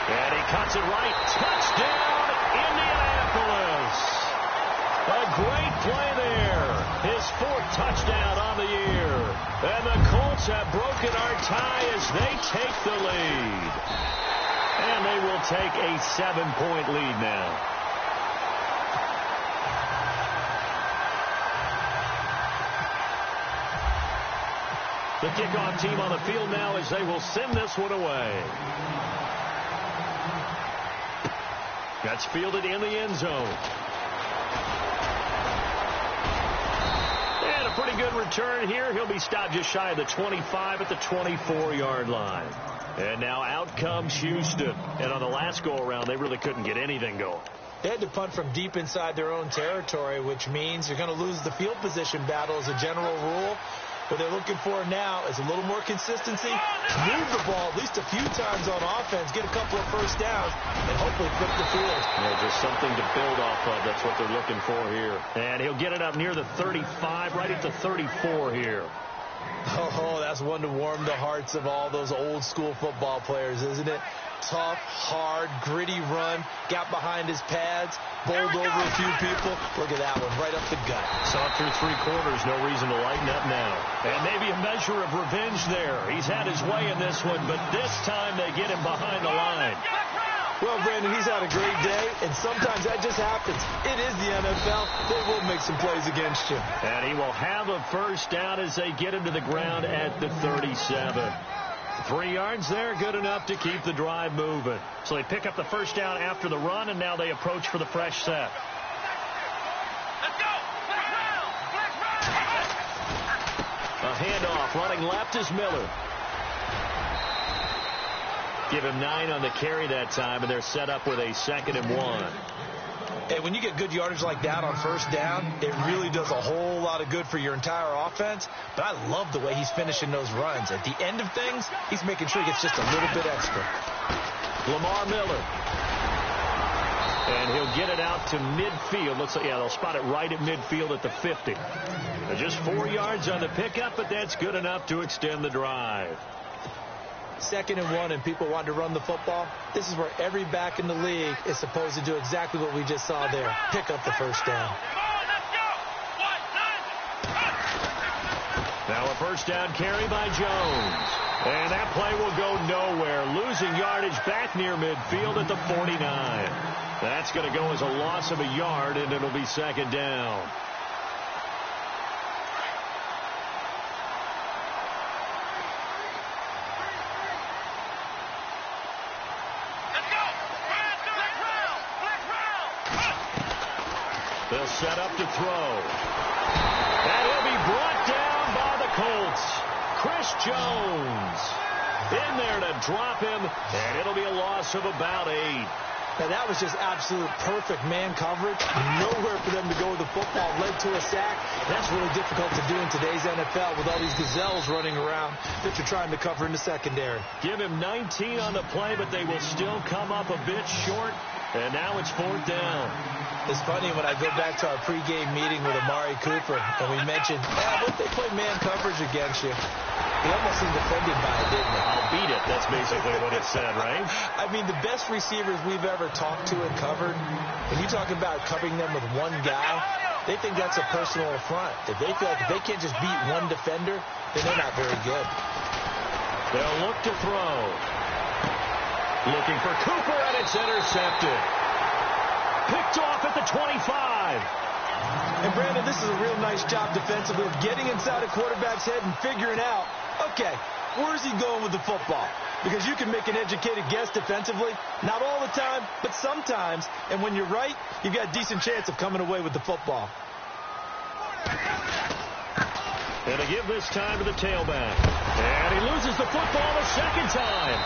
[SPEAKER 2] And he cuts it right. Touchdown, Indianapolis. A great play there. His 4th touchdown on the year. And the Colts have broken our tie as they take the lead. And they will take a 7-point lead now. The kickoff team on the field now as they will send this one away. That's fielded in the end zone. And a pretty good return here. He'll be stopped just shy of the 25 at the 24-yard line. And now out comes Houston. And on the last go-around, they really couldn't get anything going.
[SPEAKER 3] They had to punt from deep inside their own territory, which means you're going to lose the field position battle as a general rule. What they're looking for now is a little more consistency, move the ball at least a few times on offense, get a couple of first downs, and hopefully flip the field.
[SPEAKER 2] Yeah, just something to build off of. That's what they're looking for here. And he'll get it up near the 35, right at the 34 here.
[SPEAKER 3] Oh, that's one to warm the hearts of all those old school football players, isn't it? Tough, hard, gritty run, got behind his pads, bowled over a few people. Look at that one, right up the gut.
[SPEAKER 2] Saw it through 3 quarters, no reason to lighten up now. And maybe a measure of revenge there. He's had his way in this one, but this time they get him behind the line.
[SPEAKER 3] Well, Brandon, he's had a great day, and sometimes that just happens. It is the NFL. They will make some plays against you.
[SPEAKER 2] And he will have a first down as they get him to the ground at the 37. 3 yards there, good enough to keep the drive moving. So they pick up the first down after the run, and now they approach for the fresh set.
[SPEAKER 4] Let's go!
[SPEAKER 2] A handoff, running left is Miller. Give him 9 on the carry that time, and they're set up with a 2nd and 1.
[SPEAKER 3] And when you get good yardage like that on first down, it really does a whole lot of good for your entire offense. But I love the way he's finishing those runs. At the end of things, he's making sure he gets just a little bit extra.
[SPEAKER 2] Lamar Miller. And he'll get it out to midfield. Looks like, yeah, they'll spot it right at midfield at the 50. Just 4 yards on the pickup, but that's good enough to extend the drive.
[SPEAKER 3] 2nd and 1, and people want to run the football. This is where every back in the league is supposed to do exactly what we just saw there. Pick up the first down.
[SPEAKER 2] Now a first down carry by Jones. And that play will go nowhere. Losing yardage back near midfield at the 49. That's going to go as a loss of a yard, and it'll be 2nd down. They'll set up to throw. And he'll be brought down by the Colts. Chris Jones in there to drop him, and it'll be a loss of about 8.
[SPEAKER 3] Now, that was just absolute perfect man coverage. Nowhere for them to go with the football. Led to a sack. That's really difficult to do in today's NFL with all these gazelles running around that you're trying to cover in the secondary.
[SPEAKER 2] Give him 19 on the play, but they will still come up a bit short. And now it's 4th down.
[SPEAKER 3] It's funny when I go back to our pregame meeting with Amari Cooper, and we mentioned, what if they play man coverage against you? He almost seemed offended by it, didn't he?
[SPEAKER 2] I'll beat it. That's basically what it said, right?
[SPEAKER 3] I mean, the best receivers we've ever talked to and covered, when you talk about covering them with one guy, they think that's a personal affront. If they feel like if they can't just beat one defender, then they're not very good.
[SPEAKER 2] They'll look to throw. Looking for Cooper, and it's intercepted. Picked off at the 25.
[SPEAKER 3] And, Brandon, this is a real nice job defensively of getting inside a quarterback's head and figuring out, okay, where's he going with the football? Because you can make an educated guess defensively. Not all the time, but sometimes. And when you're right, you've got a decent chance of coming away with the football.
[SPEAKER 2] And to give this time to the tailback. And he loses the football the 2nd time.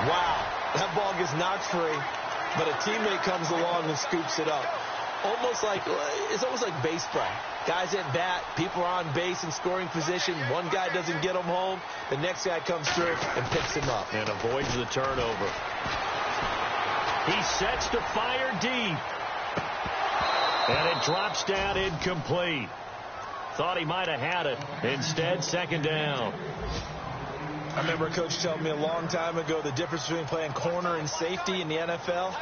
[SPEAKER 3] Wow, that ball gets knocked free, but a teammate comes along and scoops it up. It's almost like baseball. Guys at bat, people are on base in scoring position. One guy doesn't get him home. The next guy comes through and picks him up.
[SPEAKER 2] And avoids the turnover. He sets to fire deep. And it drops down incomplete. Thought he might have had it. Instead, 2nd down.
[SPEAKER 3] I remember a coach telling me a long time ago the difference between playing corner and safety in the NFL.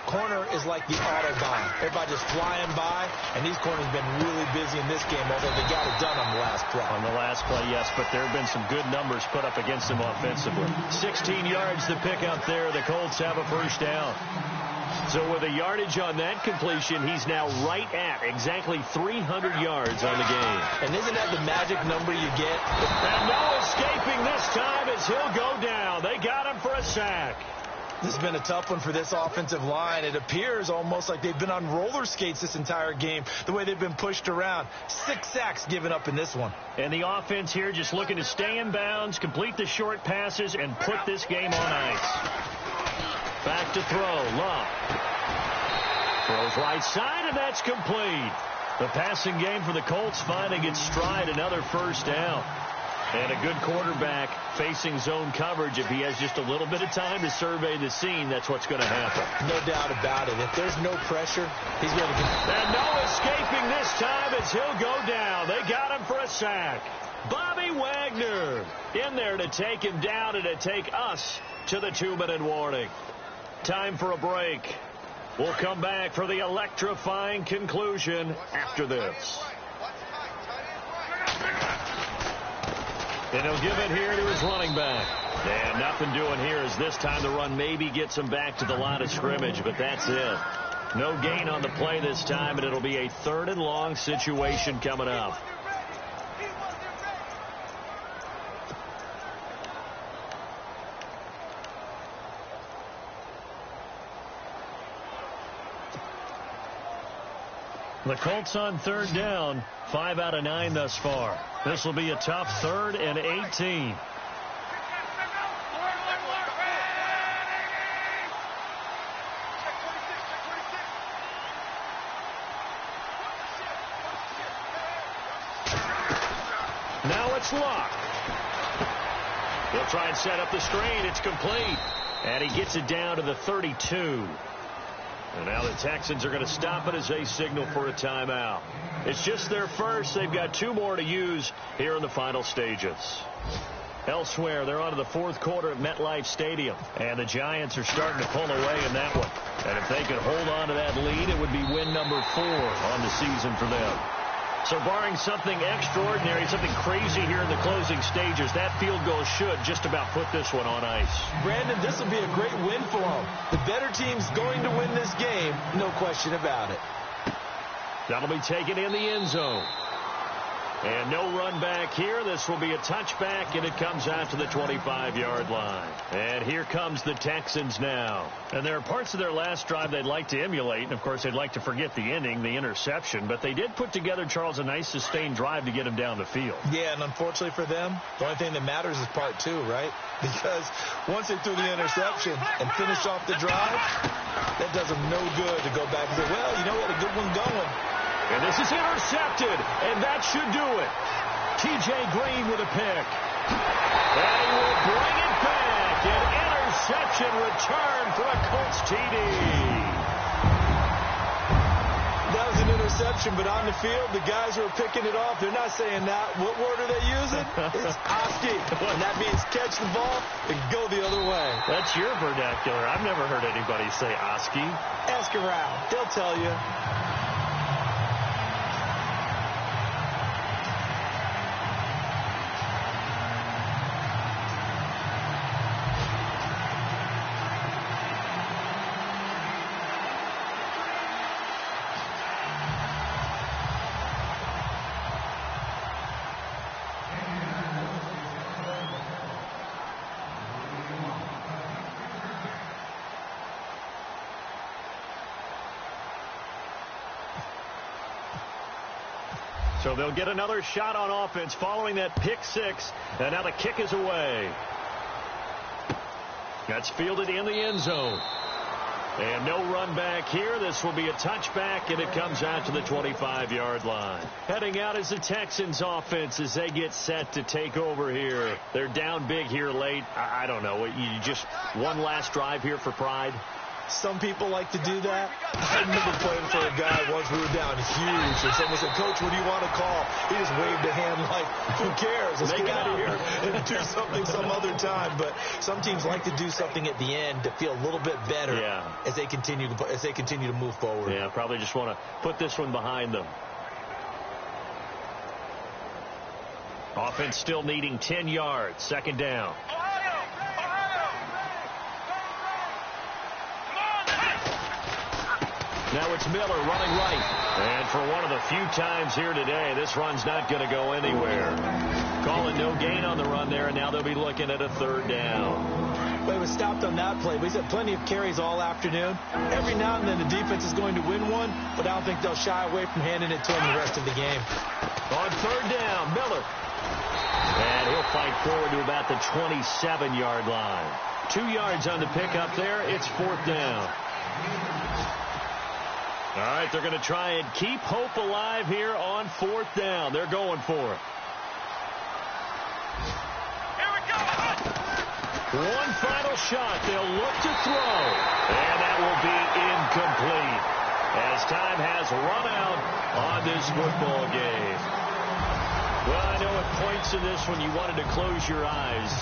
[SPEAKER 3] Corner is like the Autobahn. Everybody just flying by, and these corners have been really busy in this game, although they got it done on the last play.
[SPEAKER 2] On the last play, yes, but there have been some good numbers put up against them offensively. 16 yards to pick up there. The Colts have a first down. So with a yardage on that completion, he's now right at exactly 300 yards on the game.
[SPEAKER 3] And isn't that the magic number you get?
[SPEAKER 2] And no escaping this time as he'll go down. They got him for a sack.
[SPEAKER 3] This has been a tough one for this offensive line. It appears almost like they've been on roller skates this entire game, the way they've been pushed around. 6 sacks given up in this one.
[SPEAKER 2] And the offense here just looking to stay in bounds, complete the short passes, and put this game on ice. Back to throw. Love. Throws right side, and that's complete. The passing game for the Colts finding its stride. Another first down. And a good quarterback facing zone coverage. If he has just a little bit of time to survey the scene, that's what's going to happen.
[SPEAKER 3] No doubt about it. If there's no pressure, he's going to get...
[SPEAKER 2] And no escaping this time as he'll go down. They got him for a sack. Bobby Wagner in there to take him down and to take us to the 2-minute warning. Time for a break. We'll come back for the electrifying conclusion after this. And he'll give it here to his running back. And nothing doing here as this time the run maybe gets him back to the line of scrimmage, but that's it. No gain on the play this time, and it'll be a 3rd and long situation coming up. The Colts on 3rd down, 5 out of 9 thus far. This will be a tough 3rd and 18. it's Luck. He'll try and set up the screen. It's complete. And he gets it down to the 32. And now the Texans are going to stop it as they signal for a timeout. It's just their first. They've got 2 more to use here in the final stages. Elsewhere, they're on to the 4th quarter at MetLife Stadium. And the Giants are starting to pull away in that one. And if they could hold on to that lead, it would be win number 4 on the season for them. So barring something extraordinary, something crazy here in the closing stages, that field goal should just about put this one on ice.
[SPEAKER 3] Brandon, this will be a great win for them. The better team's going to win this game, no question about it.
[SPEAKER 2] That'll be taken in the end zone. And no run back here. This will be a touchback, and it comes out to the 25-yard line. And here comes the Texans now. And there are parts of their last drive they'd like to emulate. And, of course, they'd like to forget the ending, the interception. But they did put together, Charles, a nice sustained drive to get him down the field.
[SPEAKER 3] Yeah, and unfortunately for them, the only thing that matters is part 2, right? Because once they threw the interception and finished off the drive, that does them no good to go back and say, well, you know, we had a good one going.
[SPEAKER 2] And this is intercepted, and that should do it. T.J. Green with a pick. And he will bring it back. An interception return for a Colts TD.
[SPEAKER 3] That was an interception, but on the field, the guys who are picking it off, they're not saying that. What word are they using? It's Oski. And that means catch the ball and go the other way.
[SPEAKER 2] That's your vernacular. I've never heard anybody say Oski.
[SPEAKER 3] Ask around. They'll tell you.
[SPEAKER 2] So they'll get another shot on offense following that pick 6. And now the kick is away. That's fielded in the end zone. And no run back here. This will be a touchback, and it comes out to the 25-yard line. Heading out is the Texans offense as they get set to take over here. They're down big here late. I don't know. You just one last drive here for pride.
[SPEAKER 3] Some people like to do that. I remember playing for a guy once we were down huge, and someone said, Coach, what do you want to call? He just waved a hand like, who cares? Let's get out of here and do something some other time. But some teams like to do something at the end to feel a little bit better as they continue to move forward.
[SPEAKER 2] Yeah, probably just want to put this one behind them. Offense still needing 10 yards. 2nd down. Now it's Miller running right. And for one of the few times here today, this run's not going to go anywhere. Calling no gain on the run there, and now they'll be looking at a 3rd down.
[SPEAKER 3] Well, he was stopped on that play. He's had plenty of carries all afternoon. Every now and then the defense is going to win one, but I don't think they'll shy away from handing it to him the rest of the game.
[SPEAKER 2] On 3rd down, Miller. And he'll fight forward to about the 27-yard line. 2 yards on the pickup there. It's 4th down. All right, they're going to try and keep hope alive here on 4th down. They're going for it.
[SPEAKER 4] Here we go.
[SPEAKER 2] One final shot. They'll look to throw. And that will be incomplete as time has run out on this football game. Well, I know at points in this one you wanted to close your eyes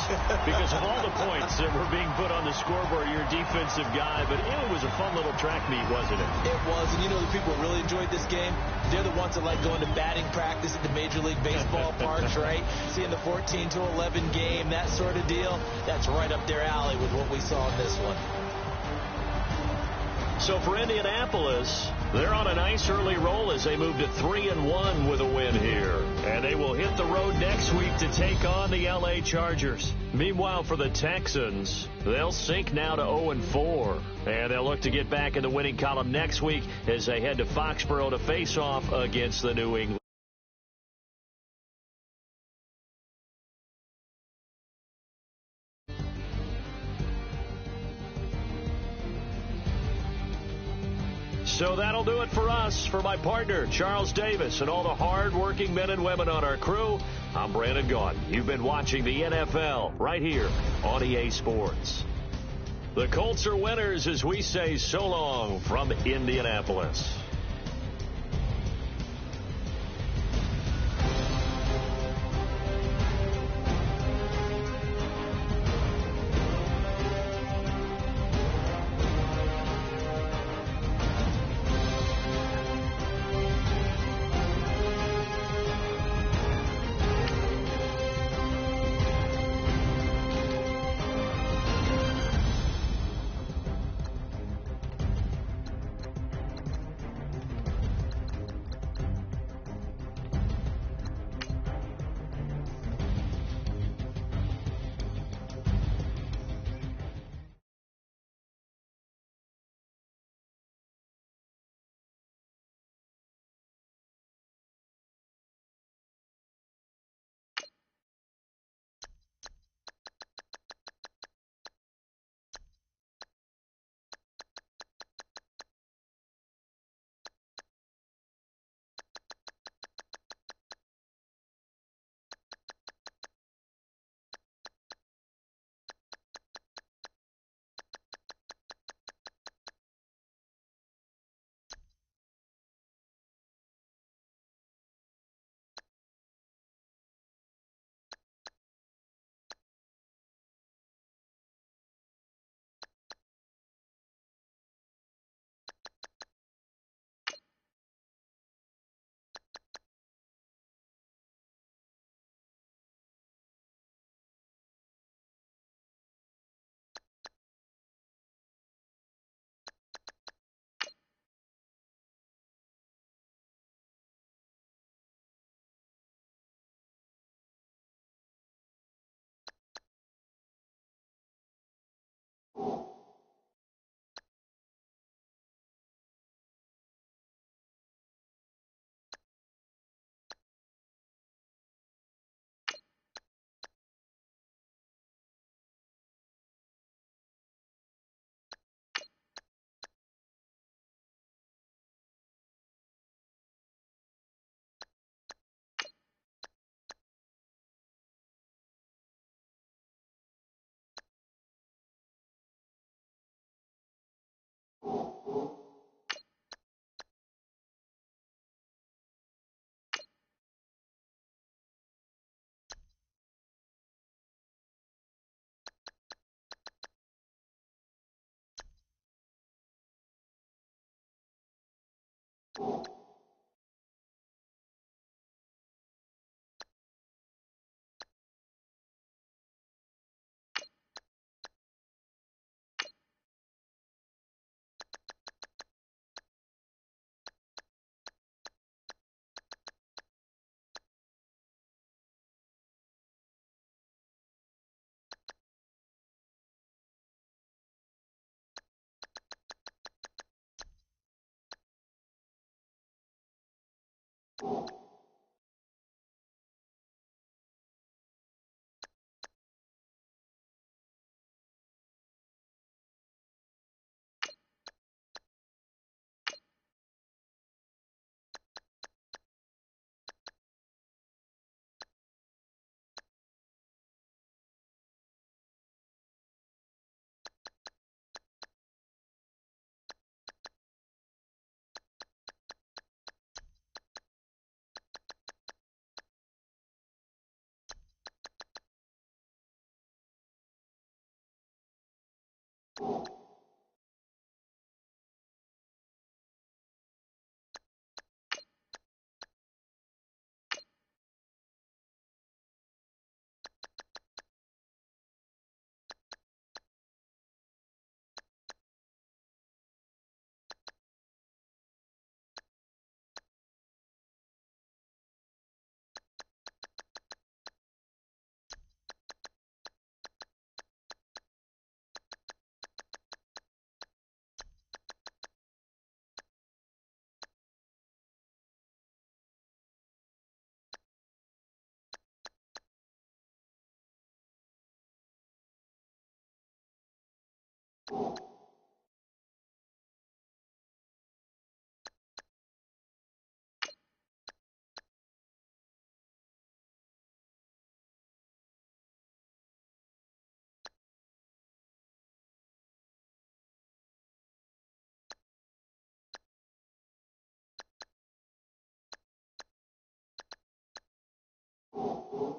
[SPEAKER 2] because of all the points that were being put on the scoreboard, you're a defensive guy, but it was a fun little track meet, wasn't it?
[SPEAKER 3] It was, and you know the people who really enjoyed this game? They're the ones that like going to batting practice at the Major League Baseball parks, right? Seeing the 14-11 game, that sort of deal, that's right up their alley with what we saw in this one.
[SPEAKER 2] So for Indianapolis, they're on a nice early roll as they move to 3-1 with a win here. And they will hit the road next week to take on the L.A. Chargers. Meanwhile, for the Texans, they'll sink now to 0-4. And they'll look to get back in the winning column next week as they head to Foxborough to face off against the New England. So that'll do it for us. For my partner, Charles Davis, and all the hard-working men and women on our crew, I'm Brandon Gaudin. You've been watching the NFL right here on EA Sports. The Colts are winners as we say so long from Indianapolis.
[SPEAKER 5] You